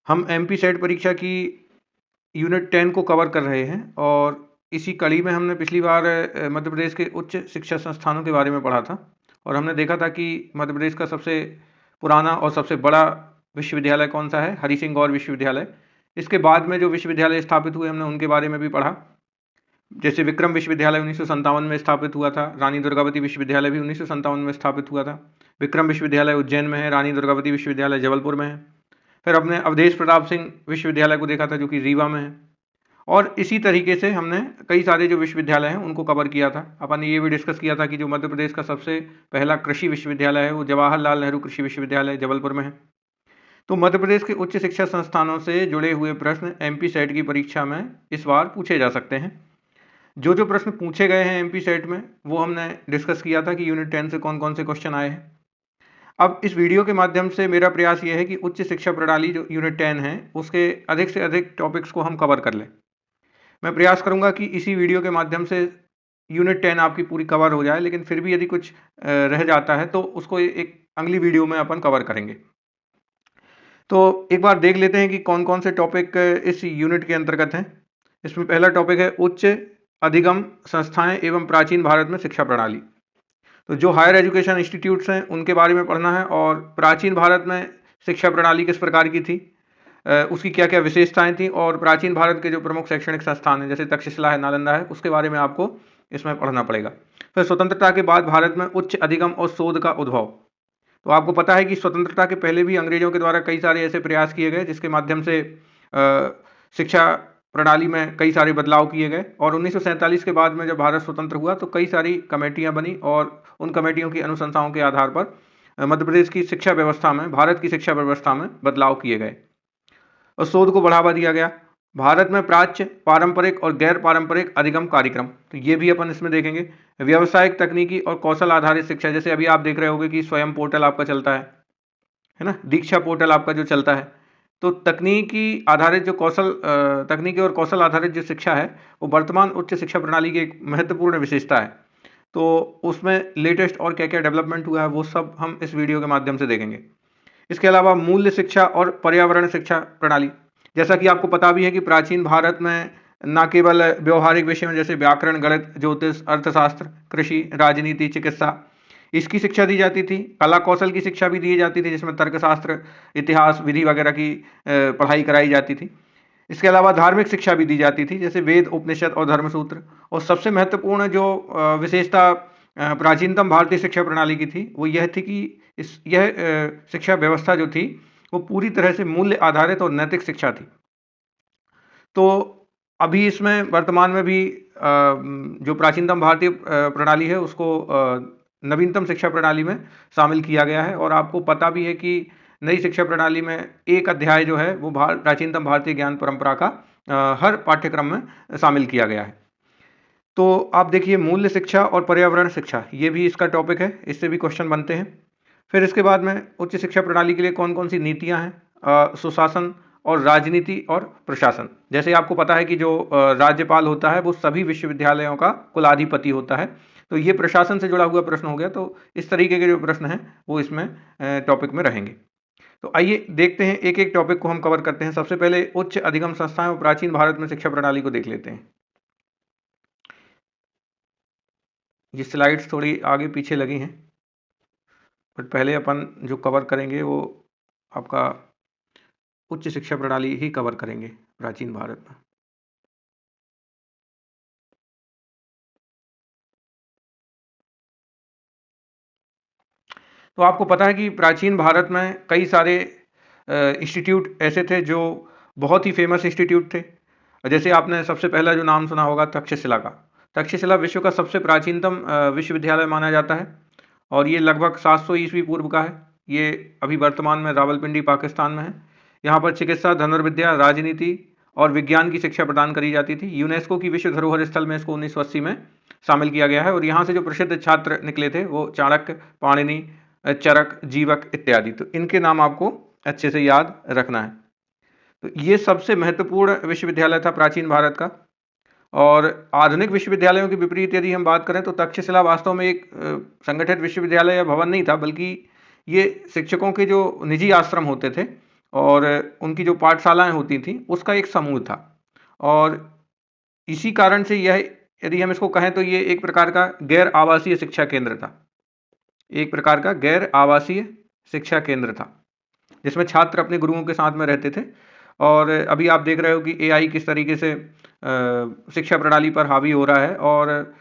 हम MP set परीक्षा की यूनिट 10 को कवर कर रहे हैं और इसी कड़ी में हमने पिछली बार मध्य प्रदेश के उच्च शिक्षा संस्थानों के बारे में पढ़ा था और हमने देखा था कि मध्य प्रदेश का सबसे पुराना और सबसे बड़ा विश्वविद्यालय कौन सा है, हरि सिंह गौर विश्वविद्यालय। इसके बाद में जो विश्वविद्यालय स्थापित हुए हमने उनके बारे में भी पढ़ा। जैसे विक्रम विश्वविद्यालय 1957 में स्थापित हुआ था, रानी दुर्गावती विश्वविद्यालय भी 1957 में स्थापित हुआ था। विक्रम विश्वविद्यालय उज्जैन में है, रानी दुर्गावती विश्वविद्यालय जबलपुर में है। फिर अपने अवधेश प्रताप सिंह विश्वविद्यालय को देखा था जो कि रीवा में है। और इसी तरीके से हमने कई सारे जो विश्वविद्यालय हैं उनको कवर किया था। अपन ने ये भी डिस्कस किया था कि जो मध्य प्रदेश का सबसे पहला कृषि विश्वविद्यालय है वो जवाहरलाल नेहरू कृषि विश्वविद्यालय जबलपुर में है। तो मध्य प्रदेश के उच्च शिक्षा संस्थानों से जुड़े हुए प्रश्न एमपी सेट की परीक्षा में इस बार पूछे जा सकते हैं। जो प्रश्न पूछे गए हैं एमपी सेट में वो हमने डिस्कस किया था कि यूनिट 10 से कौन कौन से क्वेश्चन आए हैं। अब इस वीडियो के माध्यम से मेरा प्रयास ये है कि उच्च शिक्षा प्रणाली जो यूनिट 10 है उसके अधिक से अधिक टॉपिक्स को हम कवर कर लें। मैं प्रयास करूंगा कि इसी वीडियो के माध्यम से यूनिट 10 आपकी पूरी कवर हो जाए, लेकिन फिर भी यदि कुछ रह जाता है तो उसको एक अगली वीडियो में अपन कवर करेंगे। तो एक बार देख लेते हैं कि कौन कौन से टॉपिक इस यूनिट के अंतर्गत हैं। इसमें पहला टॉपिक है उच्च अधिगम संस्थाएं एवं प्राचीन भारत में शिक्षा प्रणाली। तो जो हायर एजुकेशन इंस्टीट्यूट्स हैं उनके बारे में पढ़ना है और प्राचीन भारत में शिक्षा प्रणाली किस प्रकार की थी, उसकी क्या क्या विशेषताएं थी और प्राचीन भारत के जो प्रमुख शैक्षणिक संस्थान हैं जैसे तक्षशिला है, नालंदा है, उसके बारे में आपको इसमें पढ़ना पड़ेगा। फिर स्वतंत्रता के बाद भारत में उच्च अधिगम और शोध का उद्भव। तो आपको पता है कि स्वतंत्रता के पहले भी अंग्रेजों के द्वारा कई सारे ऐसे प्रयास किए गए जिसके माध्यम से शिक्षा प्रणाली में कई सारे बदलाव किए गए और 1947 के बाद में जब भारत स्वतंत्र हुआ तो कई सारी कमेटियां बनी और उन कमेटियों की अनुशंसाओं के आधार पर मध्य प्रदेश की शिक्षा व्यवस्था में, भारत की शिक्षा व्यवस्था में बदलाव किए गए और शोध को बढ़ावा दिया गया। भारत में प्राच्य, पारंपरिक और गैर पारंपरिक अधिगम कार्यक्रम, तो ये भी अपन इसमें देखेंगे। व्यावसायिक, तकनीकी और कौशल आधारित शिक्षा, जैसे अभी आप देख रहे होंगे कि स्वयं पोर्टल आपका चलता है ना, दीक्षा पोर्टल आपका जो चलता है। तो तकनीकी आधारित जो तकनीकी और कौशल आधारित जो शिक्षा है वो वर्तमान उच्च शिक्षा प्रणाली की एक महत्वपूर्ण विशेषता है। तो उसमें लेटेस्ट और क्या क्या डेवलपमेंट हुआ है वो सब हम इस वीडियो के माध्यम से देखेंगे। इसके अलावा मूल्य शिक्षा और पर्यावरण शिक्षा प्रणाली, जैसा कि आपको पता भी है कि प्राचीन भारत में न केवल व्यवहारिक विषयों जैसे व्याकरण, गणित, ज्योतिष, अर्थशास्त्र, कृषि, राजनीति, चिकित्सा, इसकी शिक्षा दी जाती थी। कला कौशल की शिक्षा भी दी जाती थी जिसमें तर्कशास्त्र, इतिहास, विधि वगैरह की पढ़ाई कराई जाती थी। इसके अलावा धार्मिक शिक्षा भी दी जाती थी जैसे वेद, उपनिषद और धर्मसूत्र। और सबसे महत्वपूर्ण जो विशेषता प्राचीनतम भारतीय शिक्षा प्रणाली की थी वो यह थी कि यह शिक्षा व्यवस्था जो थी वो पूरी तरह से मूल्य आधारित और नैतिक शिक्षा थी। तो अभी इसमें वर्तमान में भी जो प्राचीनतम भारतीय प्रणाली है उसको नवीनतम शिक्षा प्रणाली में शामिल किया गया है। और आपको पता भी है कि नई शिक्षा प्रणाली में एक अध्याय जो है वो प्राचीनतम भारतीय ज्ञान परंपरा का हर पाठ्यक्रम में शामिल किया गया है। तो आप देखिए मूल्य शिक्षा और पर्यावरण शिक्षा, ये भी इसका टॉपिक है, इससे भी क्वेश्चन बनते हैं। फिर इसके बाद में उच्च शिक्षा प्रणाली के लिए कौन कौन सी नीतियां हैं, सुशासन और राजनीति और प्रशासन। जैसे आपको पता है कि जो राज्यपाल होता है वो सभी विश्वविद्यालयों का कुलाधिपति होता है। तो ये प्रशासन से जुड़ा हुआ प्रश्न हो गया। तो इस तरीके के जो प्रश्न हैं वो इसमें टॉपिक में रहेंगे। तो आइए देखते हैं, एक एक टॉपिक को हम कवर करते हैं। सबसे पहले उच्च अधिगम संस्थाएं और प्राचीन भारत में शिक्षा प्रणाली को देख लेते हैं। ये स्लाइड्स थोड़ी आगे पीछे लगी हैं, बट पहले अपन जो कवर करेंगे वो आपका उच्च शिक्षा प्रणाली ही कवर करेंगे प्राचीन भारत में। तो आपको पता है कि प्राचीन भारत में कई सारे इंस्टीट्यूट ऐसे थे जो बहुत ही फेमस इंस्टीट्यूट थे। जैसे आपने सबसे पहला जो नाम सुना होगा तक्षशिला का। तक्षशिला विश्व का सबसे प्राचीनतम विश्वविद्यालय माना जाता है और ये लगभग 700 ईस्वी पूर्व का है। ये अभी वर्तमान में रावलपिंडी पाकिस्तान में है। यहाँ पर चिकित्सा, धनुर्विद्या, राजनीति और विज्ञान की शिक्षा प्रदान करी जाती थी। यूनेस्को की विश्व धरोहर स्थल में इसको 1980 में शामिल किया गया है। और यहाँ से जो प्रसिद्ध छात्र निकले थे वो चाणक्य, पाणिनि, चरक, जीवक इत्यादि। तो इनके नाम आपको अच्छे से याद रखना है। तो ये सबसे महत्वपूर्ण विश्वविद्यालय था प्राचीन भारत का। और आधुनिक विश्वविद्यालयों के विपरीत यदि हम बात करें तो तक्षशिला वास्तव में एक संगठित विश्वविद्यालय या भवन नहीं था, बल्कि ये शिक्षकों के जो निजी आश्रम होते थे और उनकी जो पाठशालाएं होती थी उसका एक समूह था। और इसी कारण से यह, यदि हम इसको कहें तो ये एक प्रकार का गैर आवासीय शिक्षा केंद्र था, एक प्रकार का गैर आवासीय शिक्षा केंद्र था, जिसमें छात्र अपने गुरुओं के साथ में रहते थे। और अभी आप देख रहे हो कि एआई किस तरीके से शिक्षा प्रणाली पर हावी हो रहा है। और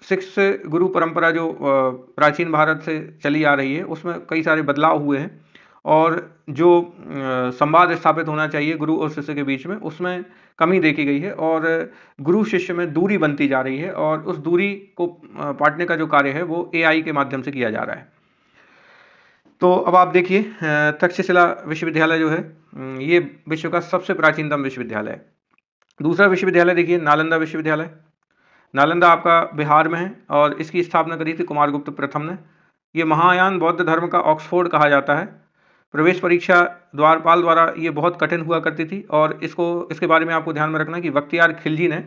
सिक्स गुरु परंपरा जो प्राचीन भारत से चली आ रही है उसमें कई सारे बदलाव हुए हैं, और जो संवाद स्थापित होना चाहिए गुरु और शिष्य के बीच में उसमें कमी देखी गई है, और गुरु शिष्य में दूरी बनती जा रही है, और उस दूरी को पाटने का जो कार्य है वो एआई के माध्यम से किया जा रहा है। तो अब आप देखिए, तक्षशिला विश्वविद्यालय जो है ये विश्व का सबसे प्राचीनतम विश्वविद्यालय है। दूसरा विश्वविद्यालय देखिए, नालंदा विश्वविद्यालय। नालंदा आपका बिहार में है, और इसकी स्थापना करी थी कुमारगुप्त प्रथम ने। ये महायान बौद्ध धर्म का ऑक्सफोर्ड कहा जाता है। प्रवेश परीक्षा द्वारपाल द्वारा ये बहुत कठिन हुआ करती थी, और इसके बारे में आपको ध्यान में रखना है कि बख्तियार खिलजी ने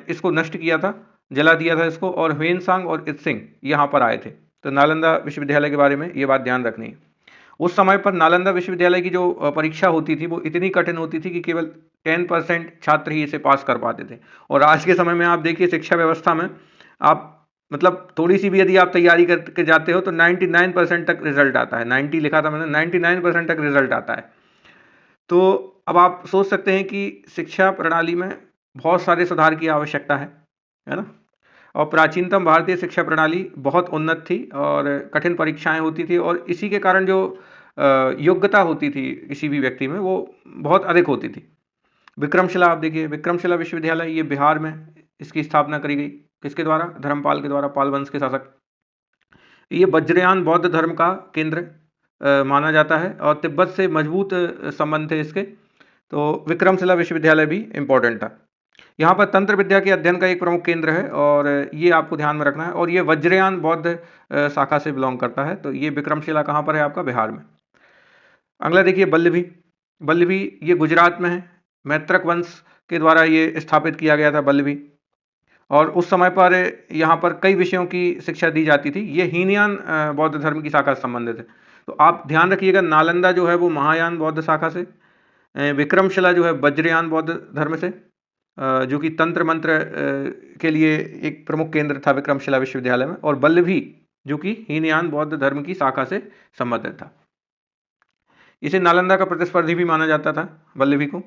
इसको नष्ट किया था, जला दिया था इसको, और ह्वेनसांग और इत्सिंग यहाँ पर आए थे। तो नालंदा विश्वविद्यालय के बारे में ये बात ध्यान रखनी है। उस समय पर नालंदा विश्वविद्यालय की जो परीक्षा होती थी वो इतनी कठिन होती थी कि केवल 10% छात्र ही इसे पास कर पाते थे। और आज के समय में आप देखिए शिक्षा व्यवस्था में, आप मतलब थोड़ी सी भी यदि आप तैयारी करके जाते हो तो 99% तक रिजल्ट आता है। 90 लिखा था मैंने, 99% तक रिजल्ट आता है। तो अब आप सोच सकते हैं कि शिक्षा प्रणाली में बहुत सारे सुधार की आवश्यकता है ना। और प्राचीनतम भारतीय शिक्षा प्रणाली बहुत उन्नत थी, और कठिन परीक्षाएं होती थी, और इसी के कारण जो योग्यता होती थी किसी भी व्यक्ति में वो बहुत अधिक होती थी। विक्रमशिला आप देखिए, विक्रमशिला विश्वविद्यालय ये बिहार में इसकी स्थापना करी गई। किसके द्वारा? धर्मपाल के द्वारा, पाल वंश के शासक। ये वज्रयान बौद्ध धर्म का केंद्र माना जाता है, और तिब्बत से मजबूत संबंध थे इसके। तो विक्रमशिला विश्वविद्यालय भी इम्पोर्टेंट था। यहाँ पर तंत्र विद्या के अध्ययन का एक प्रमुख केंद्र है, और ये आपको ध्यान में रखना है। और ये वज्रयान बौद्ध शाखा से बिलोंग करता है। तो ये विक्रमशिला कहाँ पर है? आपका बिहार में। अगला देखिए, बल्लभी। बल्लभी ये गुजरात में है। मैत्रक वंश के द्वारा ये स्थापित किया गया था बल्लभी, और उस समय पर यहाँ पर कई विषयों की शिक्षा दी जाती थी। ये हीनयान बौद्ध धर्म की शाखा से संबंधित है। तो आप ध्यान रखिएगा, नालंदा जो है वो महायान बौद्ध शाखा से, विक्रमशिला जो है वज्रयान बौद्ध धर्म से, जो कि तंत्र मंत्र के लिए एक प्रमुख केंद्र था विक्रमशिला विश्वविद्यालय में, और बल्लभी जो कि हीनयान बौद्ध धर्म की शाखा से संबंधित था। इसे नालंदा का प्रतिस्पर्धी भी माना जाता था बल्लभी को।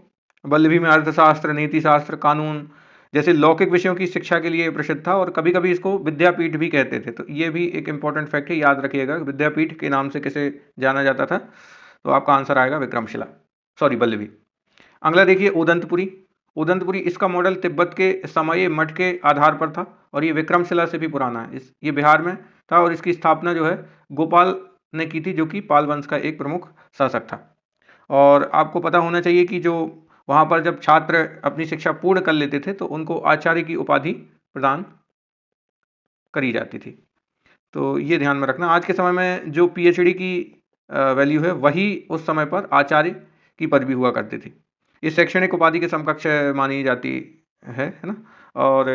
बल्लभी में अर्थशास्त्र, नीति शास्त्र, कानून जैसे लौकिक विषयों की शिक्षा के लिए प्रसिद्ध था, और कभी कभी इसको विद्यापीठ भी कहते थे। तो ये भी एक इंपॉर्टेंट फैक्ट है, याद रखिएगा विद्यापीठ के नाम से किसे जाना जाता था। तो आपका आंसर आएगा विक्रमशिला, सॉरी बल्लभी। अगला देखिए, उदंतपुरी। उदंतपुरी, इसका मॉडल तिब्बत के समय मठ के आधार पर था, और ये विक्रमशिला से भी पुराना है। ये बिहार में था, और इसकी स्थापना जो है गोपाल ने की थी, जो कि पाल वंश का एक प्रमुख शासक था। और आपको पता होना चाहिए कि जो वहाँ पर जब छात्र अपनी शिक्षा पूर्ण कर लेते थे तो उनको आचार्य की उपाधि प्रदान करी जाती थी। तो ये ध्यान में रखना। आज के समय में जो पीएचडी की वैल्यू है वही उस समय पर आचार्य की पदवी हुआ करती थी। ये शैक्षणिक उपाधि के समकक्ष मानी जाती है ना। और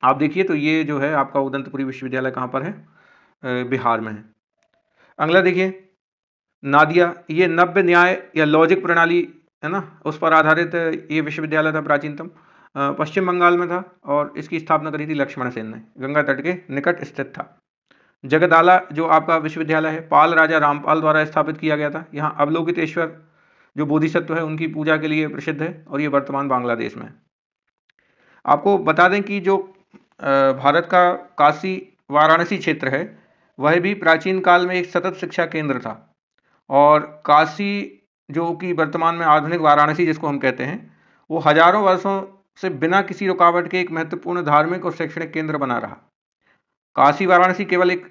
आप देखिए, तो ये जो है आपका उदंतपुरी विश्वविद्यालय कहाँ पर है? बिहार में है। अगला देखिए, नादिया। ये नव्य न्याय या लॉजिक प्रणाली है ना, उस पर आधारित ये विश्वविद्यालय था प्राचीनतम। पश्चिम बंगाल में था, और इसकी स्थापना करी थी लक्ष्मण सेन ने। गंगा तट के निकट स्थित था। जगदाला जो आपका विश्वविद्यालय है, पाल राजा रामपाल द्वारा स्थापित किया गया था। यहाँ अवलोकितेश्वर जो बोधिसत्व है उनकी पूजा के लिए प्रसिद्ध है, और ये वर्तमान बांग्लादेश में है। आपको बता दें कि जो भारत का काशी वाराणसी क्षेत्र है वह भी प्राचीन काल में एक सतत शिक्षा केंद्र था। और काशी जो कि वर्तमान में आधुनिक वाराणसी जिसको हम कहते हैं, वो हजारों वर्षों से बिना किसी रुकावट के एक महत्वपूर्ण धार्मिक और शैक्षणिक केंद्र बना रहा। काशी वाराणसी केवल एक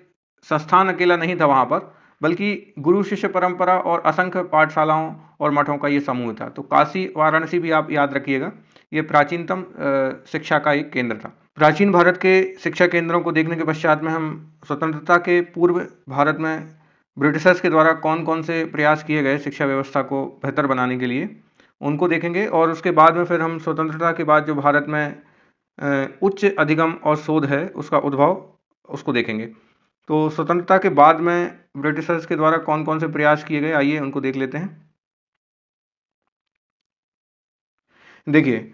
संस्थान अकेला नहीं था वहाँ पर, बल्कि गुरु शिष्य परंपरा और असंख्य पाठशालाओं और मठों का ये समूह था। तो काशी वाराणसी भी आप याद रखिएगा, ये प्राचीनतम शिक्षा का एक केंद्र था। प्राचीन भारत के शिक्षा केंद्रों को देखने के पश्चात में हम स्वतंत्रता के पूर्व भारत में ब्रिटिशर्स के द्वारा कौन कौन से प्रयास किए गए शिक्षा व्यवस्था को बेहतर बनाने के लिए उनको देखेंगे, और उसके बाद में फिर हम स्वतंत्रता के बाद जो भारत में उच्च अधिगम और शोध है उसका उद्भव उसको देखेंगे। तो स्वतंत्रता के बाद में ब्रिटिशर्स के द्वारा कौन कौन से प्रयास किए गए, आइए उनको देख लेते हैं। देखिए,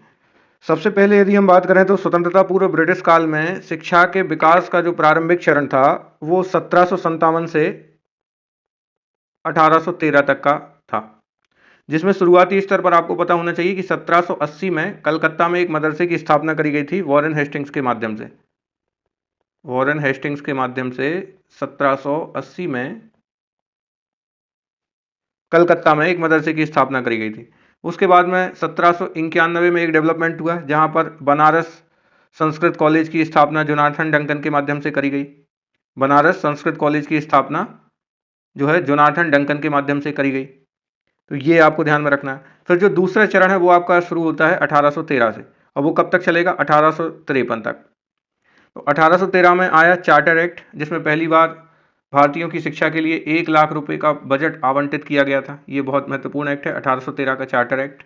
सबसे पहले यदि हम बात करें तो स्वतंत्रता पूर्व ब्रिटिश काल में शिक्षा के विकास का जो प्रारंभिक चरण था वो 1757 से 1813 तक का था, जिसमें शुरुआती स्तर पर आपको पता होना चाहिए कि 1780 में कलकत्ता में एक मदरसे की स्थापना करी गई थी वॉरेन हेस्टिंग्स के माध्यम से। वॉरेन हेस्टिंग्स के माध्यम से 1780 में कलकत्ता में एक मदरसे की स्थापना करी गई थी। उसके बाद में 1791 में एक डेवलपमेंट हुआ जहां पर बनारस संस्कृत कॉलेज की स्थापना जोनाथन डंकन के माध्यम से करी गई। बनारस संस्कृत कॉलेज की स्थापना जो है जोनाथन डंकन के माध्यम से करी गई, तो ये आपको ध्यान में रखना है। फिर जो दूसरा चरण है वो आपका शुरू होता है 1813 से, और वो कब तक चलेगा, 1853 तक। तो 1813 में आया चार्टर एक्ट, जिसमें पहली बार भारतीयों की शिक्षा के लिए 1 लाख रुपए का बजट आवंटित किया गया था। ये बहुत महत्वपूर्ण एक्ट है 1813 का चार्टर एक्ट।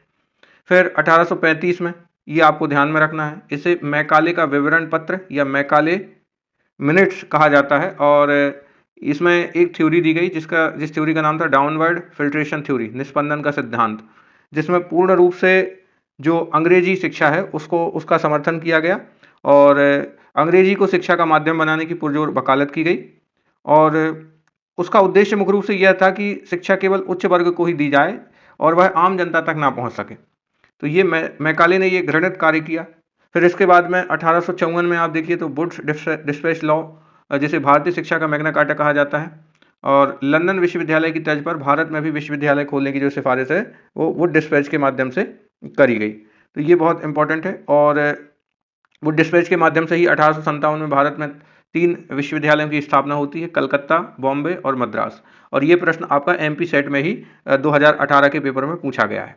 फिर 1835 में, ये आपको ध्यान में रखना है, इसे मैकाले का विवरण पत्र या मैकाले मिनट्स कहा जाता है, और इसमें एक थ्योरी दी गई जिस थ्योरी का नाम था डाउनवर्ड फिल्ट्रेशन थ्योरी, निस्पंदन का सिद्धांत, जिसमें पूर्ण रूप से जो अंग्रेजी शिक्षा है उसका समर्थन किया गया, और अंग्रेजी को शिक्षा का माध्यम बनाने की पुरजोर वकालत की गई। और उसका उद्देश्य मुख्य रूप से यह था कि शिक्षा केवल उच्च वर्ग को ही दी जाए और वह आम जनता तक ना पहुंच सके। तो ये मैकाले ने ये घृणित कार्य किया। फिर इसके बाद में 1854 में आप देखिए तो वुड्स डिस्पैच लॉ, जिसे भारतीय शिक्षा का मैग्ना कार्टा कहा जाता है, और लंदन विश्वविद्यालय की तर्ज पर भारत में भी विश्वविद्यालय खोलने की जो सिफारिश है वो वुड डिस्पैच के माध्यम से करी गई। तो ये बहुत इंपॉर्टेंट है, और वुड डिस्पैच के माध्यम से ही 1857 में भारत में 3 विश्वविद्यालयों की स्थापना होती है, कलकत्ता, बॉम्बे और मद्रास। और ये प्रश्न आपका एमपी सेट में ही 2018 के पेपर में पूछा गया है।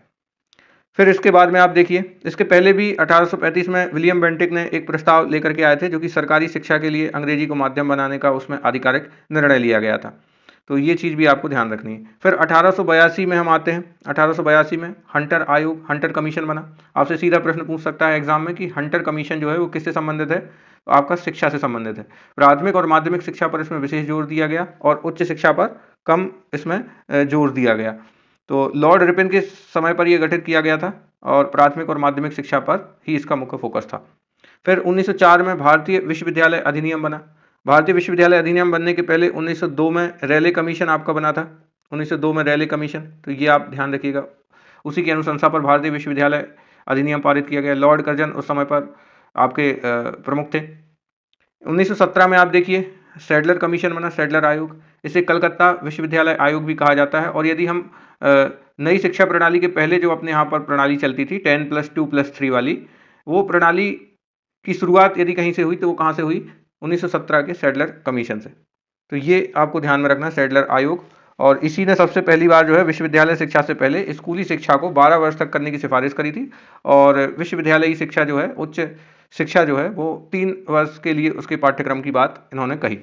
फिर इसके बाद में आप देखिए, इसके पहले भी 1835 में विलियम बेंटिक ने एक प्रस्ताव लेकर के आए थे, जो कि सरकारी शिक्षा के लिए अंग्रेजी को माध्यम बनाने का उसमें आधिकारिक निर्णय लिया गया था। तो ये चीज़ भी आपको ध्यान रखनी है। फिर 1882 में हम आते हैं। 1882 में हंटर आयोग, हंटर कमीशन बना। आपसे सीधा प्रश्न पूछ सकता है एग्जाम में कि हंटर कमीशन जो है वो किससे संबंधित है, तो आपका शिक्षा से संबंधित है। प्राथमिक और माध्यमिक शिक्षा पर इसमें विशेष जोर दिया गया और उच्च शिक्षा पर कम इसमें जोर दिया गया। तो लॉर्ड रिपन के समय पर यह गठित किया गया था और प्राथमिक और माध्यमिक शिक्षा पर ही इसका मुख्य फोकस था। फिर 1904 में भारतीय विश्वविद्यालय अधिनियम बना। भारतीय विश्वविद्यालय अधिनियम बनने के पहले 1902 में रैले कमीशन आपका बना था। 1902 में रैले कमीशन, तो ये आप ध्यान रखिएगा। उसी की अनुशंसा पर भारतीय विश्वविद्यालय अधिनियम पारित किया गया। लॉर्ड कर्जन उस समय पर आपके प्रमुख थे। 1917 में आप देखिए सैडलर कमीशन बना, सैडलर आयोग। इसे कलकत्ता विश्वविद्यालय आयोग भी कहा जाता है। और यदि हम नई शिक्षा प्रणाली के पहले जो अपने यहाँ पर प्रणाली चलती थी 10+2+3 वाली, वो प्रणाली की शुरुआत यदि कहीं से हुई तो वो कहाँ से हुई, 1917 के सैडलर कमीशन से। तो ये आपको ध्यान में रखना, सैडलर आयोग। और इसी ने सबसे पहली बार जो है विश्वविद्यालय शिक्षा से पहले स्कूली शिक्षा को 12 वर्ष तक करने की सिफारिश करी थी, और विश्वविद्यालयी शिक्षा जो है, उच्च शिक्षा जो है, वो 3 वर्ष के लिए उसके पाठ्यक्रम की बात इन्होंने कही।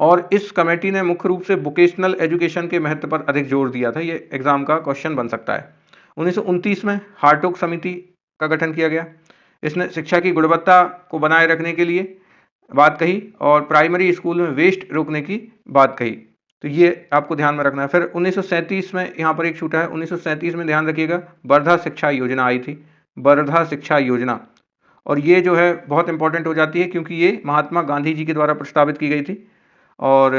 और इस कमेटी ने मुख्य रूप से वोकेशनल एजुकेशन के महत्व पर अधिक जोर दिया था। ये एग्जाम का क्वेश्चन बन सकता है। 1929 में हार्टोग समिति का गठन किया गया। इसने शिक्षा की गुणवत्ता को बनाए रखने के लिए बात कही और प्राइमरी स्कूल में वेस्ट रोकने की बात कही। तो ये आपको ध्यान में रखना है। फिर 1937 में यहाँ पर एक छूटा है, 1937 में ध्यान रखिएगा, वर्धा शिक्षा योजना आई थी, वर्धा शिक्षा योजना। और ये जो है बहुत इंपॉर्टेंट हो जाती है क्योंकि ये महात्मा गांधी जी के द्वारा प्रस्तावित की गई थी, और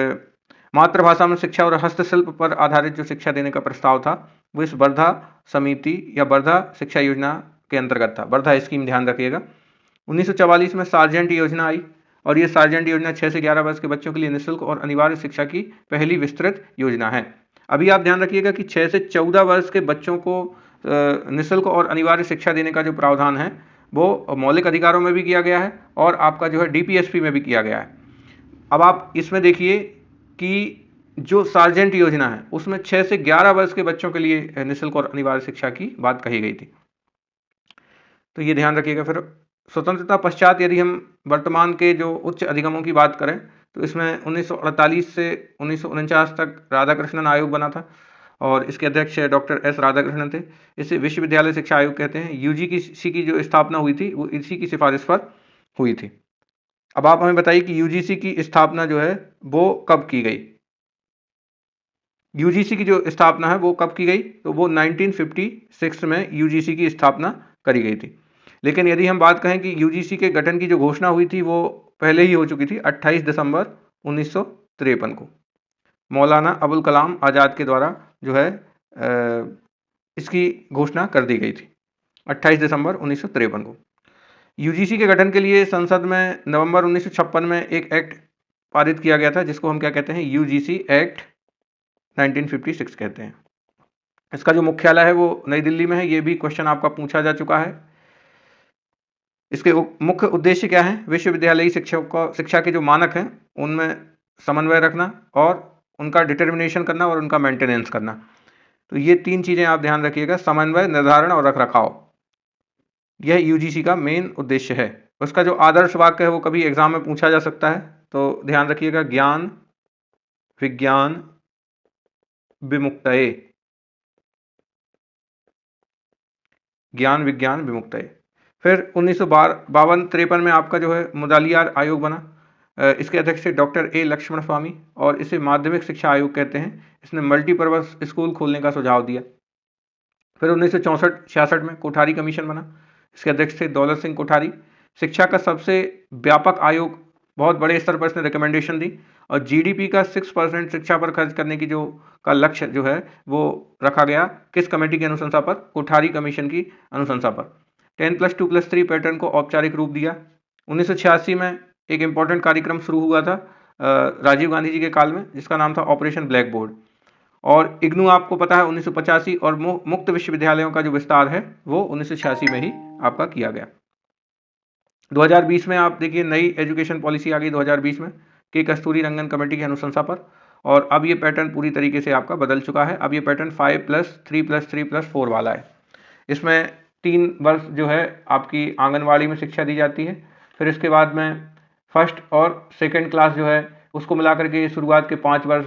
मातृभाषा में शिक्षा और हस्तशिल्प पर आधारित जो शिक्षा देने का प्रस्ताव था वो इस वर्धा समिति या वर्धा शिक्षा योजना के अंतर्गत था। वर्धा स्कीम ध्यान रखिएगा। 1944 में सार्जेंट योजना आई, और ये सार्जेंट योजना 6 से 11 वर्ष के बच्चों के लिए निःशुल्क और अनिवार्य शिक्षा की पहली विस्तृत योजना है। अभी आप ध्यान रखिएगा कि 6 से 14 वर्ष के बच्चों को निःशुल्क और अनिवार्य शिक्षा देने का जो प्रावधान है वो मौलिक अधिकारों में भी किया गया है और आपका जो है डीपीएसपी में भी किया गया है। अब आप इसमें देखिए कि जो सार्जेंट योजना है उसमें 6 से 11 वर्ष के बच्चों के लिए निःशुल्क और अनिवार्य शिक्षा की बात कही गई थी, तो ये ध्यान रखिएगा। फिर स्वतंत्रता पश्चात यदि हम वर्तमान के जो उच्च अधिगमों की बात करें तो इसमें 1948 से 1949 तक राधाकृष्णन आयोग बना था, और इसके अध्यक्ष डॉक्टर एस राधाकृष्णन थे। इसे विश्वविद्यालय शिक्षा आयोग कहते हैं। यूजीसी की जो स्थापना हुई थी वो इसी की सिफारिश पर हुई थी। अब आप हमें बताइए कि यूजीसी की स्थापना जो है वो कब की गई। यूजीसी की जो स्थापना है वो कब की गई, तो वो 1956 में यूजीसी की स्थापना करी गई थी। लेकिन यदि हम बात कहें कि यूजीसी के गठन की जो घोषणा हुई थी वो पहले ही हो चुकी थी 28 दिसंबर 1953 को मौलाना अबुल कलाम आज़ाद के द्वारा जो है इसकी घोषणा कर दी गई थी 28 दिसंबर 1953 को। यूजीसी के गठन के लिए संसद में नवंबर 1956 में एक एक्ट पारित किया गया था जिसको हम क्या कहते हैं, यूजीसी एक्ट 1956 कहते हैं। इसका जो मुख्यालय है वो नई दिल्ली में है, ये भी क्वेश्चन आपका पूछा जा चुका है। इसके मुख्य उद्देश्य क्या है, विश्वविद्यालयी शिक्षा के जो मानक हैं उनमें समन्वय रखना और उनका डिटर्मिनेशन करना और उनका मेंटेनेंस करना। तो ये तीन चीज़ें आप ध्यान रखिएगा, समन्वय, निर्धारण और रखरखाव, यह यूजीसी का मेन उद्देश्य है। उसका जो आदर्श वाक्य है वो कभी एग्जाम में पूछा जा सकता है, तो ध्यान रखिएगा, ज्ञान विज्ञान विमुक्तये, ज्ञान विज्ञान विमुक्तये। फिर 1952-53 में आपका जो है मुदालियार आयोग बना। इसके अध्यक्ष थे डॉक्टर ए लक्ष्मण स्वामी और इसे माध्यमिक शिक्षा आयोग कहते हैं। इसने मल्टीपर्पज स्कूल खोलने का सुझाव दिया। फिर 1964-66 में कोठारी कमीशन बना। इसके अध्यक्ष थे दौलत सिंह कोठारी। शिक्षा का सबसे व्यापक आयोग, बहुत बड़े स्तर पर इसने रिकमेंडेशन दी और जीडीपी का 6% शिक्षा पर खर्च करने की जो का लक्ष्य जो है वो रखा गया। किस कमेटी की अनुशंसा पर, कोठारी कमीशन की अनुशंसा पर। 10+2+3 पैटर्न को औपचारिक रूप दिया। 1986 में एक इम्पॉर्टेंट कार्यक्रम शुरू हुआ था राजीव गांधी जी के काल में, जिसका नाम था ऑपरेशन ब्लैक बोर्ड। और इग्नू आपको पता है 1985, और मुक्त विश्वविद्यालयों का जो विस्तार है वो 1986 में ही आपका किया गया। 2020 में आप देखिए नई एजुकेशन पॉलिसी आ गई 2020 में के कस्तूरी रंगन कमेटी की अनुशंसा पर, और अब ये पैटर्न पूरी तरीके से आपका बदल चुका है। अब ये पैटर्न 5+3+3+4 वाला है। इसमें 3 वर्ष जो है आपकी आंगनवाड़ी में शिक्षा दी जाती है। फिर इसके बाद में फर्स्ट और सेकंड क्लास जो है उसको मिला करके शुरुआत के 5 वर्ष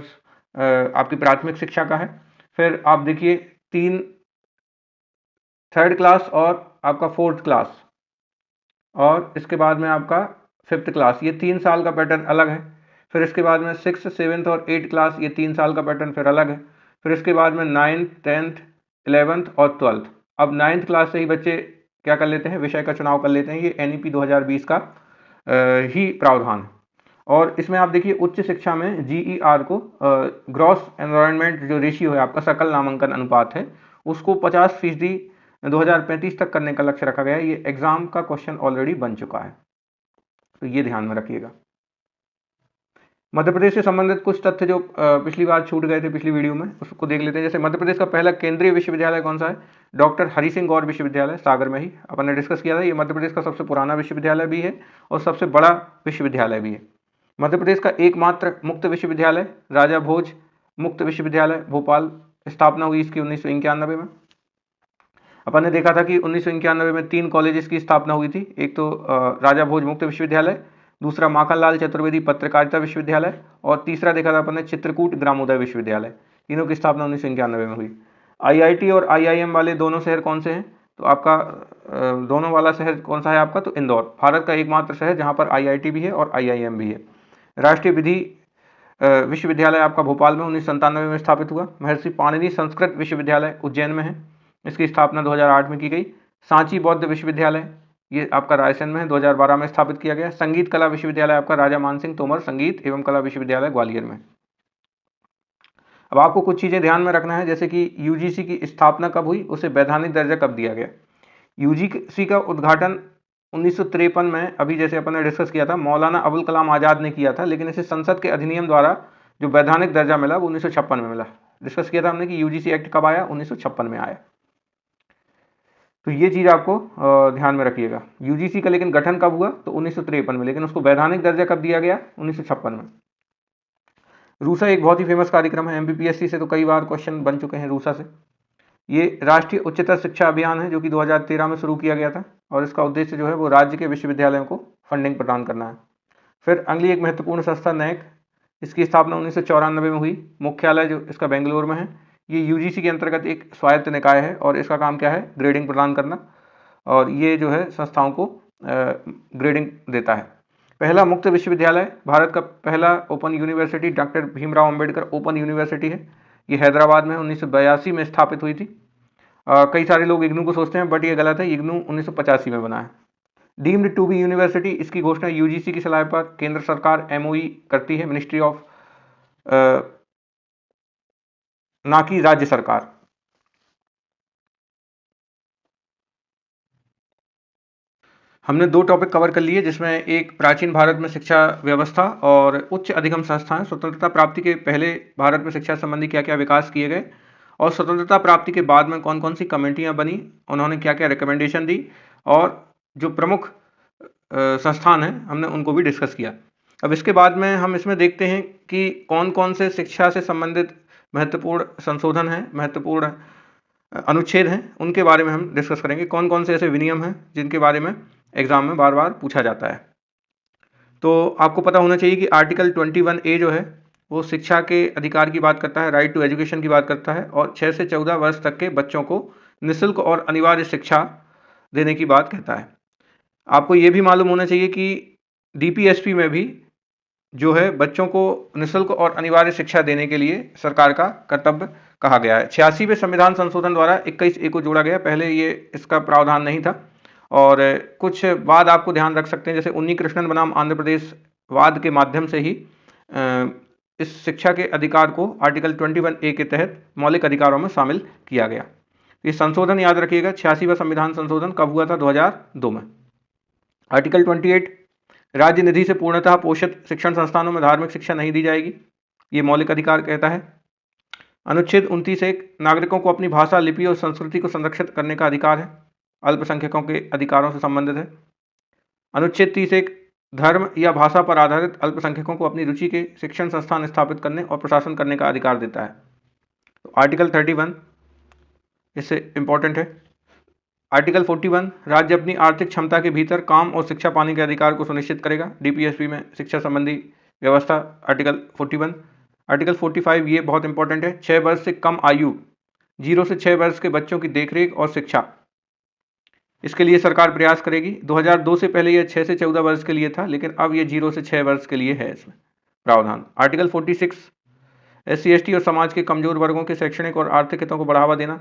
आपकी प्राथमिक शिक्षा का है। फिर आप देखिए 3 थर्ड क्लास और आपका फोर्थ क्लास, और इसके बाद में आपका 5th क्लास, ये 3 साल का पैटर्न अलग है। फिर इसके बाद में 6th 7th और 8th क्लास, ये 3 साल का पैटर्न फिर अलग है। फिर इसके बाद में 9th 10th 11th और 12th। अब 9th क्लास से ही बच्चे क्या कर लेते हैं, विषय का चुनाव कर लेते हैं। ये NEP 2020 का ही प्रावधान है। और इसमें आप देखिए उच्च शिक्षा में GER को ग्रॉस एनवायरनमेंट जो रेशियो है आपका, सकल नामांकन अनुपात है, उसको 50% 2035 तक करने का लक्ष्य रखा गया है। ये एग्जाम का क्वेश्चन ऑलरेडी बन चुका है, तो ये ध्यान में रखिएगा। मध्य प्रदेश से संबंधित कुछ तथ्य जो पिछली बार छूट गए थे पिछली वीडियो में, उसको देख लेते हैं। जैसे मध्य प्रदेश का पहला केंद्रीय विश्वविद्यालय कौन सा है, डॉक्टर हरि सिंह गौर विश्वविद्यालय, सागर में ही अपन ने डिस्कस किया था। ये मध्य प्रदेश का सबसे पुराना विश्वविद्यालय भी है और सबसे बड़ा विश्वविद्यालय भी है। मध्य प्रदेश का एकमात्र मुक्त विश्वविद्यालय राजा भोज मुक्त विश्वविद्यालय भोपाल, स्थापना हुई इसकी 1991 में। अपन ने देखा था कि 1991 में 3 कॉलेजेस की स्थापना हुई थी। एक तो राजा भोज मुक्त विश्वविद्यालय, दूसरा माखनलाल चतुर्वेदी पत्रकारिता विश्वविद्यालय, और तीसरा देखा था अपन ने चित्रकूट ग्रामोदय विश्वविद्यालय। तीनों की स्थापना 1991 में हुई। IIT और IIM वाले दोनों शहर कौन से हैं, तो आपका दोनों वाला शहर कौन सा है आपका, तो इंदौर, भारत का एकमात्र शहर जहाँ पर IIT भी है और IIM भी है। राष्ट्रीय विधि विश्वविद्यालय आपका भोपाल में 1997 में स्थापित हुआ। महर्षि पाणिनि संस्कृत विश्वविद्यालय उज्जैन में है, इसकी स्थापना 2008 में की गई। सांची बौद्ध विश्वविद्यालय ये आपका रायसेन में है, 2012 में स्थापित किया गया। संगीत कला विश्वविद्यालय आपका राजा मानसिंह तोमर संगीत एवं कला विश्वविद्यालय ग्वालियर में। अब आपको कुछ चीज़ें ध्यान में रखना है, जैसे कि यूजीसी की स्थापना कब हुई, उसे वैधानिक दर्जा कब दिया गया। यूजीसी का उद्घाटन 1953 में, अभी जैसे अपन ने डिस्कस किया था, मौलाना अबुल कलाम आज़ाद ने किया था, लेकिन इसे संसद के अधिनियम द्वारा जो वैधानिक दर्जा मिला वो 1956 में मिला। डिस्कस किया था हमने कि यूजीसी एक्ट कब आया, 1956 में आया। तो ये चीज़ आपको ध्यान में रखिएगा। यूजीसी का लेकिन गठन कब हुआ, तो 1953 में, लेकिन उसको वैधानिक दर्जा कब दिया गया, 1956 में। रूसा एक बहुत ही फेमस कार्यक्रम है, MPPSC से तो कई बार क्वेश्चन बन चुके हैं रूसा से। ये राष्ट्रीय उच्चतर शिक्षा अभियान है जो कि 2013 में शुरू किया गया था, और इसका उद्देश्य जो है वो राज्य के विश्वविद्यालयों को फंडिंग प्रदान करना है। फिर अगली एक महत्वपूर्ण संस्था NAAC, इसकी स्थापना 1994 में हुई। मुख्यालय जो इसका बेंगलोर में है। ये यूजीसी के अंतर्गत एक स्वायत्त निकाय है और इसका काम क्या है, ग्रेडिंग प्रदान करना, और ये जो है संस्थाओं को ग्रेडिंग देता है। पहला मुक्त विश्वविद्यालय, भारत का पहला open university doctor Bhimrao Ambedkar open university है। ये हैदराबाद में 1982 में स्थापित हुई थी। कई सारे लोग इग्नू को सोचते हैं, बट ये गलत है, इग्नू 1985 में बना है। डीम्ड टू बी यूनिवर्सिटी, इसकी घोषणा यूजीसी की सलाह पर केंद्र सरकार एमओई करती है, मिनिस्ट्री ऑफ, ना कि राज्य सरकार। हमने 2 टॉपिक कवर कर लिए, जिसमें एक प्राचीन भारत में शिक्षा व्यवस्था और उच्च अधिगम संस्थाएं, स्वतंत्रता प्राप्ति के पहले भारत में शिक्षा संबंधी क्या क्या विकास किए गए, और स्वतंत्रता प्राप्ति के बाद में कौन कौन सी कमेटियां बनी, उन्होंने क्या क्या रिकमेंडेशन दी, और जो प्रमुख संस्थान हैं हमने उनको भी डिस्कस किया। अब इसके बाद में हम इसमें देखते हैं कि कौन कौन से शिक्षा से संबंधित महत्वपूर्ण संशोधन हैं, महत्वपूर्ण अनुच्छेद हैं, उनके बारे में हम डिस्कस करेंगे। कौन कौन से ऐसे विनियम हैं जिनके बारे में एग्जाम में बार बार पूछा जाता है। तो आपको पता होना चाहिए कि आर्टिकल 21A जो है वो शिक्षा के अधिकार की बात करता है, राइट टू एजुकेशन की बात करता है, और 6 से 14 वर्ष तक के बच्चों को निःशुल्क और अनिवार्य शिक्षा देने की बात कहता है। आपको ये भी मालूम होना चाहिए कि डीपीएसपी में भी जो है बच्चों को निःशुल्क और अनिवार्य शिक्षा देने के लिए सरकार का कर्तव्य कहा गया है। 86वें संविधान संशोधन द्वारा 21A को जोड़ा गया, पहले ये इसका प्रावधान नहीं था। और कुछ वाद आपको ध्यान रख सकते हैं, जैसे उन्नी कृष्णन बनाम आंध्र प्रदेश वाद के माध्यम से ही इस शिक्षा के अधिकार को आर्टिकल 21A के तहत मौलिक अधिकारों में शामिल किया गया। ये संशोधन याद रखिएगा, 86वां संविधान संशोधन कब हुआ था? 2002 में। आर्टिकल 28, राज्य निधि से पूर्णतः पोषित शिक्षण संस्थानों में धार्मिक शिक्षा नहीं दी जाएगी, ये मौलिक अधिकार कहता है। अनुच्छेद 29(1), नागरिकों को अपनी भाषा, लिपि और संस्कृति को संरक्षित करने का अधिकार है, अल्पसंख्यकों के अधिकारों से संबंधित है। अनुच्छेद 30(1), धर्म या भाषा पर आधारित अल्पसंख्यकों को अपनी रुचि के शिक्षण संस्थान स्थापित करने और प्रशासन करने का अधिकार देता है। तो आर्टिकल 31 इससे इंपॉर्टेंट है। आर्टिकल 41, राज्य अपनी आर्थिक क्षमता के भीतर काम और शिक्षा पाने के अधिकार को सुनिश्चित करेगा। डीपीएसपी में शिक्षा संबंधी व्यवस्था आर्टिकल 41। आर्टिकल 45 ये बहुत इंपॉर्टेंट है, 6 वर्ष से कम आयु 0 से 6 वर्ष के बच्चों की देखरेख और शिक्षा, इसके लिए सरकार प्रयास करेगी। 2002 से पहले यह 6 से 14 वर्ष के लिए था, लेकिन अब ये 0 से 6 वर्ष के लिए है इसमें प्रावधान। आर्टिकल 46, SC/ST और समाज के कमजोर वर्गों के शैक्षणिक और आर्थिक हितों को बढ़ावा देना,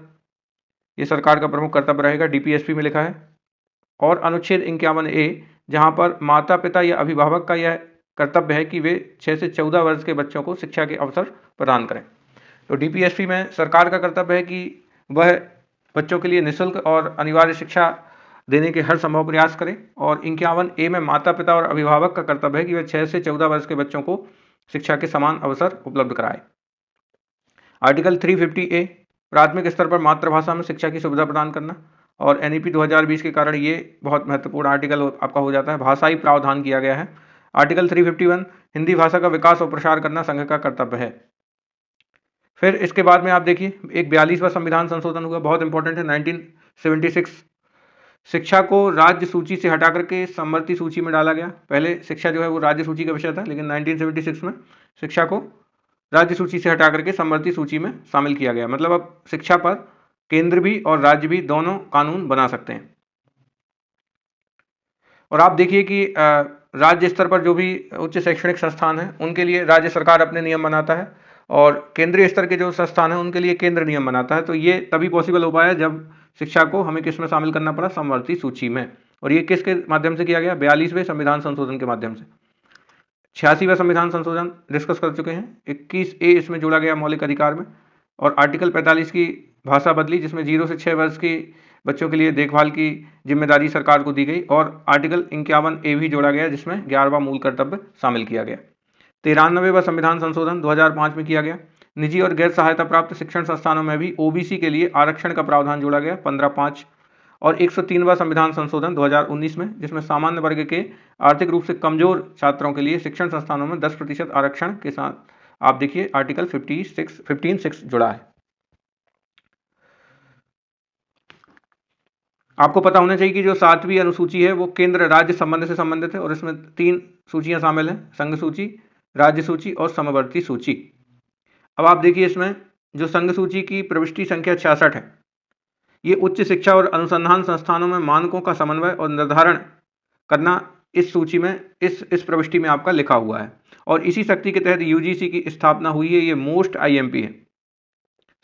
ये सरकार का प्रमुख कर्तव्य रहेगा, डीपीएसपी में लिखा है। और अनुच्छेद 51A, जहां पर माता पिता या अभिभावक का यह कर्तव्य है कि वे 6 से 14 वर्ष के बच्चों को शिक्षा के अवसर प्रदान करें। तो डीपीएसपी में सरकार का कर्तव्य है कि वह बच्चों के लिए निःशुल्क और अनिवार्य शिक्षा देने के हर संभव प्रयास करें। और 51A में माता पिता और अभिभावक का कर्तव्य है कि वे 6 से 14 वर्ष के बच्चों को शिक्षा के समान अवसर उपलब्ध कराएं। आर्टिकल 350A, प्राथमिक स्तर पर मातृभाषा में शिक्षा की सुविधा प्रदान करना, और NEP 2020 के कारण ये बहुत महत्वपूर्ण आर्टिकल आपका हो जाता है, भाषाई प्रावधान किया गया है। आर्टिकल 351, हिंदी भाषा का विकास और प्रसार करना संघ का कर्तव्य है। फिर इसके बाद में आप देखिए एक 42वां संविधान संशोधन हुआ, बहुत इंपॉर्टेंट है, 1976। शिक्षा को राज्य सूची से हटा करके समवर्ती सूची में डाला गया। पहले शिक्षा जो है वो राज्य सूची का विषय था, लेकिन 1976 में शिक्षा को राज्य सूची से हटा करके समवर्ती सूची में शामिल किया गया। मतलब अब शिक्षा पर केंद्र भी और राज्य भी दोनों कानून बना सकते हैं। और आप देखिए कि राज्य स्तर पर जो भी उच्च शैक्षणिक संस्थान हैं उनके लिए राज्य सरकार अपने नियम बनाता है, और केंद्रीय स्तर के जो संस्थान हैं उनके लिए केंद्र नियम बनाता है। तो ये तभी पॉसिबल हो पाया जब शिक्षा को हमें किस में शामिल करना पड़ा? समवर्ती सूची में। और ये किसके माध्यम से किया गया? 42वें संविधान संशोधन के माध्यम से। 86वां संविधान संशोधन डिस्कस कर चुके हैं। 21A इसमें जोड़ा गया मौलिक अधिकार में, और आर्टिकल 45 की भाषा बदली, जिसमें 0 से 6 वर्ष के बच्चों के लिए देखभाल की जिम्मेदारी सरकार को दी गई, और आर्टिकल 51A भी जोड़ा गया, जिसमें 11वां मूल कर्तव्य शामिल किया गया। 93वां संविधान संशोधन 2005 में किया गया। निजी और गैर सहायता प्राप्त शिक्षण संस्थानों में भी OBC के लिए आरक्षण का प्रावधान जोड़ा गया 15(5). और 103वां संविधान संशोधन 2019 में, जिसमें सामान्य वर्ग के आर्थिक रूप से कमजोर छात्रों के लिए शिक्षण संस्थानों में 10% आरक्षण के साथ आप देखिए आर्टिकल 15(6) जुड़ा है। आपको पता होना चाहिए कि जो 7वीं अनुसूची है वो केंद्र राज्य संबंध से संबंधित है, और इसमें 3 सूचियां शामिल हैं, संघ सूची, राज्य सूची और समवर्ती सूची। अब आप देखिए इसमें जो संघ सूची की प्रविष्टि संख्या 66 है, ये उच्च शिक्षा और अनुसंधान संस्थानों में मानकों का समन्वय और निर्धारण करना इस सूची में इस प्रविष्टि में आपका लिखा हुआ है। और इसी शक्ति के तहत यूजीसी की स्थापना हुई है। ये मोस्ट आईएमपी है।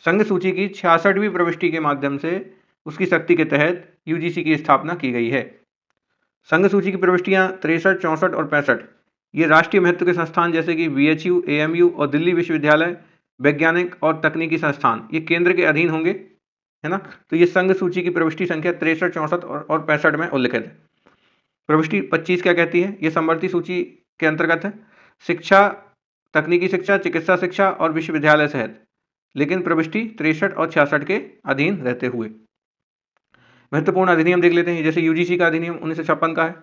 संघ सूची की 66वीं प्रविष्टि के माध्यम से उसकी शक्ति के तहत यूजीसी की स्थापना की गई है। संघ सूची की प्रविष्टियां 63, 64 और 65 ये राष्ट्रीय महत्व के संस्थान जैसे कि बीएचयू, एएमयू और दिल्ली विश्वविद्यालय वैज्ञानिक और तकनीकी संस्थान ये केंद्र के अधीन होंगे, है ना। तो ये संघ सूची की प्रविष्टि संख्या 63, 64 और 65 में उल्लिखित है। प्रविष्टि 25 क्या कहती है? ये समवर्ती सूची के अंतर्गत है। शिक्षा, तकनीकी शिक्षा, चिकित्सा शिक्षा और विश्वविद्यालय सहित, लेकिन प्रविष्टि 63 और 66 के अधीन रहते हुए। महत्वपूर्ण अधिनियम देख लेते हैं। जैसे यूजीसी का अधिनियम 1956 का है।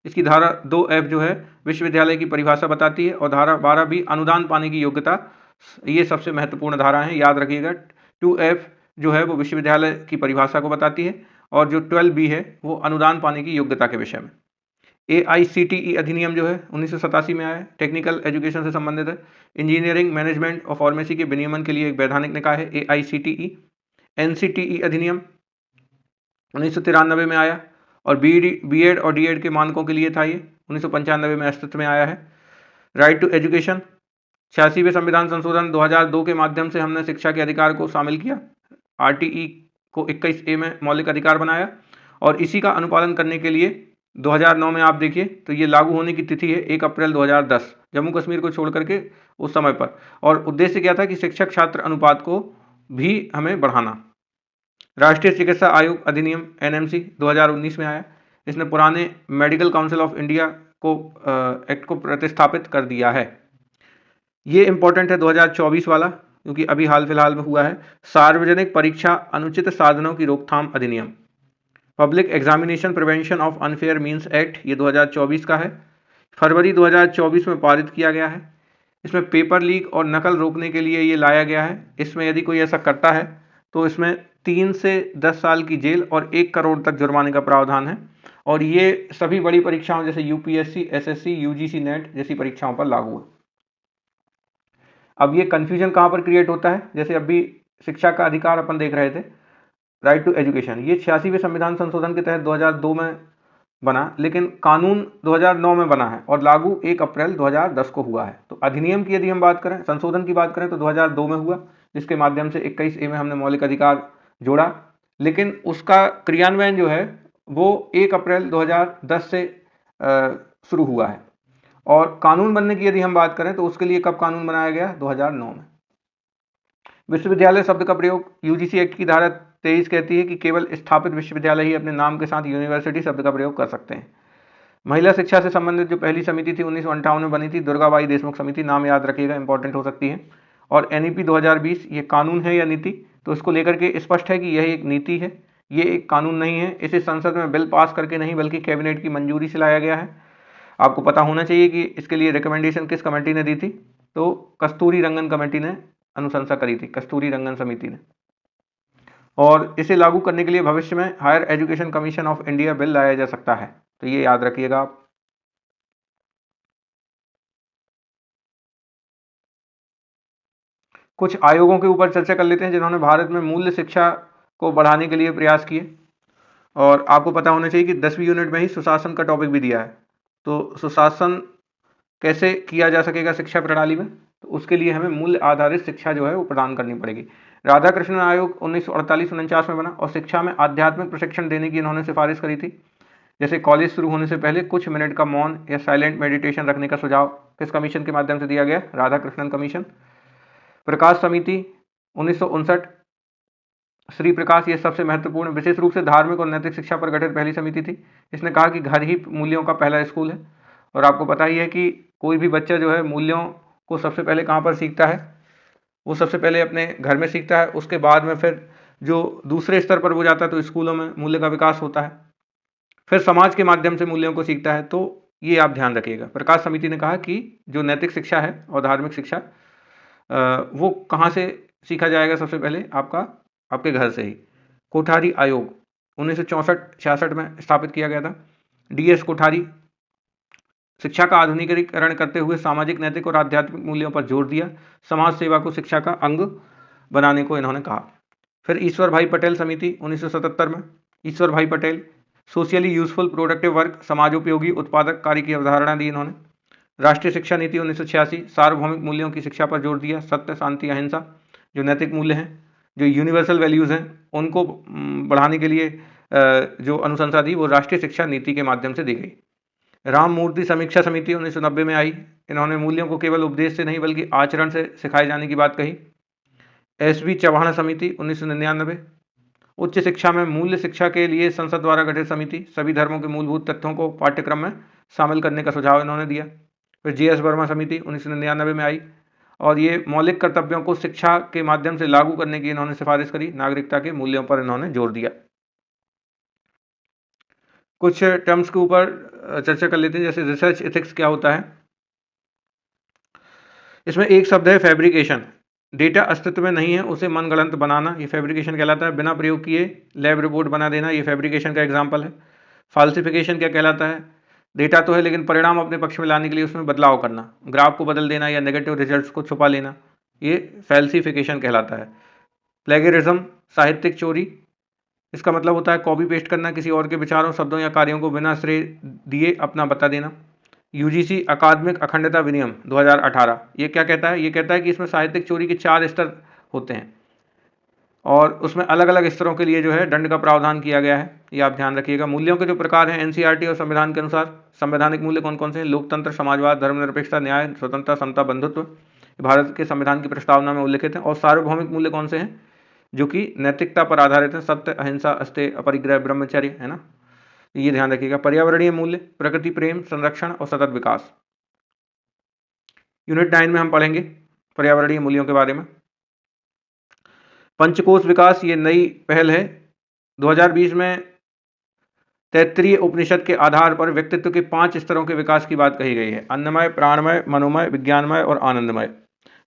इसकी धारा 2F जो है विश्वविद्यालय की परिभाषा बताती है, और धारा 12 भी अनुदान पाने की योग्यता, ये सबसे महत्वपूर्ण धारा है, याद रखिएगा। 2F जो है वो विश्वविद्यालय की परिभाषा को बताती है, और जो 12B है वो अनुदान पाने की योग्यता के विषय में। AICTE अधिनियम जो है 1987 में आया है, टेक्निकल एजुकेशन से संबंधित है। इंजीनियरिंग, मैनेजमेंट और फार्मेसी के विनियमन के लिए एक वैधानिक निकाय है AICTE। NCTE अधिनियम 1993 में आया, और बीएड और डीएड के मानकों के लिए था। ये 1995 में अस्तित्व में आया है। राइट टू एजुकेशन, 86वें संविधान संशोधन 2002 के माध्यम से हमने शिक्षा के अधिकार को शामिल किया। RTE को 21A में मौलिक अधिकार बनाया, और इसी का अनुपालन करने के लिए 2009 में आप देखिए तो ये लागू होने की तिथि है 1 अप्रैल 2010, जम्मू कश्मीर को छोड़ करके उस समय पर। और उद्देश्य क्या था कि शिक्षक छात्र अनुपात को भी हमें बढ़ाना। राष्ट्रीय चिकित्सा आयोग अधिनियम NMC 2019 में आया। इसने पुराने मेडिकल काउंसिल ऑफ इंडिया को एक्ट को प्रतिस्थापित कर दिया है। ये इंपॉर्टेंट है 2024 वाला, क्योंकि अभी हाल फिलहाल में हुआ है। सार्वजनिक परीक्षा अनुचित साधनों की रोकथाम अधिनियम, public examination prevention of unfair means act, ये 2024 का है। फरवरी 2024 में पारित किया गया है। इसमें पेपर लीक और नकल रोकने के लिए ये लाया गया है। इसमें यदि कोई ऐसा करता है तो इसमें 3 से 10 साल की जेल और 1 करोड़ तक जुर्माने का प्रावधान है, और ये सभी बड़ी परीक्षाओं जैसे यूपीएससी, एसएससी, यूजीसी नेट जैसी परीक्षाओं पर लागू है। अब ये कंफ्यूजन कहाँ पर क्रिएट होता है? जैसे अभी शिक्षा का अधिकार अपन देख रहे थे, राइट टू एजुकेशन, ये 86वें संविधान संशोधन के तहत 2002 में बना, लेकिन कानून 2009 में बना है और लागू 1 अप्रैल 2010 को हुआ है। तो अधिनियम की यदि हम बात करें, संशोधन की बात करें, तो 2002 में हुआ, जिसके माध्यम से 21A में हमने मौलिक अधिकार जोड़ा, लेकिन उसका क्रियान्वयन जो है वो 1 अप्रैल 2010 से शुरू हुआ है। और कानून बनने की यदि हम बात करें तो उसके लिए कब कानून बनाया गया? 2009 में। विश्वविद्यालय शब्द का प्रयोग, यूजीसी एक्ट की धारा 23 कहती है कि केवल स्थापित विश्वविद्यालय ही अपने नाम के साथ यूनिवर्सिटी शब्द का प्रयोग कर सकते हैं। महिला शिक्षा से संबंधित जो पहली समिति थी 1958 में बनी थी, दुर्गाबाई देशमुख समिति, नाम याद रखिएगा, इंपॉर्टेंट हो सकती है। और NEP 2020 ये कानून है या नीति? तो इसको लेकर के स्पष्ट है कि यह एक नीति है, ये एक कानून नहीं है। इसे संसद में बिल पास करके नहीं बल्कि कैबिनेट की मंजूरी से लाया गया है। आपको पता होना चाहिए कि इसके लिए रिकमेंडेशन किस कमेटी ने दी थी? तो कस्तूरी रंगन कमेटी ने अनुशंसा करी थी, कस्तूरी रंगन समिति ने। और इसे लागू करने के लिए भविष्य में higher education commission of India bill लाया जा सकता है, तो ये याद रखिएगा आप। कुछ आयोगों के ऊपर चर्चा कर लेते हैं जिन्होंने भारत में मूल्य शिक्षा को बढ़ाने के लिए प्रयास किए। और आपको पता होना चाहिए कि 10वीं यूनिट में ही सुशासन का टॉपिक भी दिया है। तो सुशासन कैसे किया जा सकेगा शिक्षा प्रणाली में? तो उसके लिए हमें मूल्य आधारित शिक्षा जो है वो प्रदान करनी पड़ेगी। राधाकृष्णन आयोग 1948-49 में बना, और शिक्षा में आध्यात्मिक प्रशिक्षण देने की इन्होंने सिफारिश करी थी। जैसे कॉलेज शुरू होने से पहले कुछ मिनट का मौन या साइलेंट मेडिटेशन रखने का सुझाव किस कमीशन के माध्यम से दिया गया? राधाकृष्णन कमीशन। प्रकाश समिति 1959, श्री प्रकाश, ये सबसे महत्वपूर्ण, विशेष रूप से धार्मिक और नैतिक शिक्षा पर गठित पहली समिति थी। इसने कहा कि घर ही मूल्यों का पहला स्कूल है। और आपको पता ही है कि कोई भी बच्चा जो है मूल्यों को सबसे पहले कहाँ पर सीखता है? वो सबसे पहले अपने घर में सीखता है, उसके बाद में फिर जो दूसरे स्तर पर वो जाता है तो स्कूलों में मूल्य का विकास होता है, फिर समाज के माध्यम से मूल्यों को सीखता है। तो ये आप ध्यान रखिएगा। प्रकाश समिति ने कहा कि जो नैतिक शिक्षा है और धार्मिक शिक्षा वो कहाँ से सीखा जाएगा? सबसे पहले आपके घर से ही। कोठारी आयोग 1964-66 में स्थापित किया गया था। DS कोठारी शिक्षा का आधुनिकीकरण करते हुए सामाजिक, नैतिक और आध्यात्मिक मूल्यों पर जोर दिया। समाज सेवा को शिक्षा का अंग बनाने को इन्होंने कहा। फिर ईश्वर भाई पटेल समिति 1977 में। Ishwar Bhai Patel socially useful productive work, समाजोपयोगी उत्पादक कार्य की अवधारणा दी इन्होंने। राष्ट्रीय शिक्षा नीति 1986, सार्वभौमिक मूल्यों की शिक्षा पर जोर दिया, सत्य, शांति, अहिंसा जो नैतिक मूल्य हैं, जो यूनिवर्सल वैल्यूज़ हैं, उनको बढ़ाने के लिए जो अनुशंसा दी वो राष्ट्रीय शिक्षा नीति के माध्यम से दी गई। राम मूर्ति समीक्षा समिति 1990 में आई, इन्होंने मूल्यों को केवल उपदेश से नहीं बल्कि आचरण से सिखाए जाने की बात कही। एस.बी. चौहान समिति 1999, उच्च शिक्षा में मूल्य शिक्षा के लिए संसद द्वारा गठित समिति, सभी धर्मों के मूलभूत तथ्यों को पाठ्यक्रम में शामिल करने का सुझाव इन्होंने दिया। फिर जे.एस. वर्मा समिति 1999 में आई और ये मौलिक कर्तव्यों को शिक्षा के माध्यम से लागू करने की इन्होंने सिफारिश करी, नागरिकता के मूल्यों पर इन्होंने जोर दिया। कुछ टर्म्स के ऊपर चर्चा कर लेते हैं, जैसे रिसर्च एथिक्स क्या होता है। इसमें एक शब्द है फैब्रिकेशन, डेटा अस्तित्व में नहीं है उसे मनगढ़ंत बनाना, ये फैब्रिकेशन कहलाता है। बिना प्रयोग किए लैब रिपोर्ट बना देना, ये फैब्रिकेशन का एग्जाम्पल है। फाल्सिफिकेशन क्या कहलाता है, डेटा तो है लेकिन परिणाम अपने पक्ष में लाने के लिए उसमें बदलाव करना, ग्राफ को बदल देना या नेगेटिव रिजल्ट्स को छुपा लेना, ये फैल्सिफिकेशन कहलाता है। प्लेगरिज्म, साहित्यिक चोरी, इसका मतलब होता है कॉपी पेस्ट करना, किसी और के विचारों, शब्दों या कार्यों को बिना श्रेय दिए अपना बता देना। यूजीसी अकादमिक अखंडता विनियम 2018, ये क्या कहता है, ये कहता है कि इसमें साहित्यिक चोरी के 4 स्तर होते हैं और उसमें अलग अलग स्तरों के लिए जो है दंड का प्रावधान किया गया है, ये आप ध्यान रखिएगा। मूल्यों के जो प्रकार हैं एनसीईआरटी और संविधान के अनुसार, संवैधानिक मूल्य कौन कौन से हैं, लोकतंत्र, समाजवाद, धर्मनिरपेक्षता, न्याय, स्वतंत्रता, समता, बंधुत्व, भारत के संविधान की प्रस्तावना में उल्लिखित हैं। और सार्वभौमिक मूल्य कौन से हैं, जो कि नैतिकता पर आधारित है, सत्य, अहिंसा, अस्तेय, अपरिग्रह, ब्रह्मचर्य, है ना, ये ध्यान रखिएगा। पर्यावरणीय मूल्य, प्रकृति प्रेम, संरक्षण और सतत विकास। यूनिट 9 में हम पढ़ेंगे पर्यावरणीय मूल्यों के बारे में। पंचकोश विकास, ये नई पहल है। 2020 में तैत्तिरीय उपनिषद के आधार पर व्यक्तित्व के 5 स्तरों के विकास की बात कही गई है, अन्नमय, प्राणमय, मनोमय, विज्ञानमय और आनंदमय।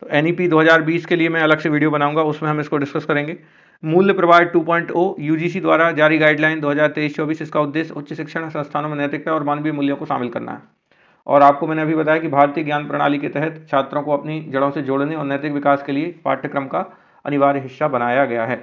तो एनईपी 2020 के लिए मैं अलग से वीडियो बनाऊंगा, उसमें हम इसको डिस्कस करेंगे। मूल्य प्रवाह 2.0, यूजीसी द्वारा जारी गाइडलाइन 2023-24, इसका उद्देश्य उच्च शिक्षण संस्थानों में नैतिकता और मानवीय मूल्यों को शामिल करना है। और आपको मैंने अभी बताया कि भारतीय ज्ञान प्रणाली के तहत छात्रों को अपनी जड़ों से जोड़ने और नैतिक विकास के लिए पाठ्यक्रम का अनिवार्य हिस्सा बनाया गया है।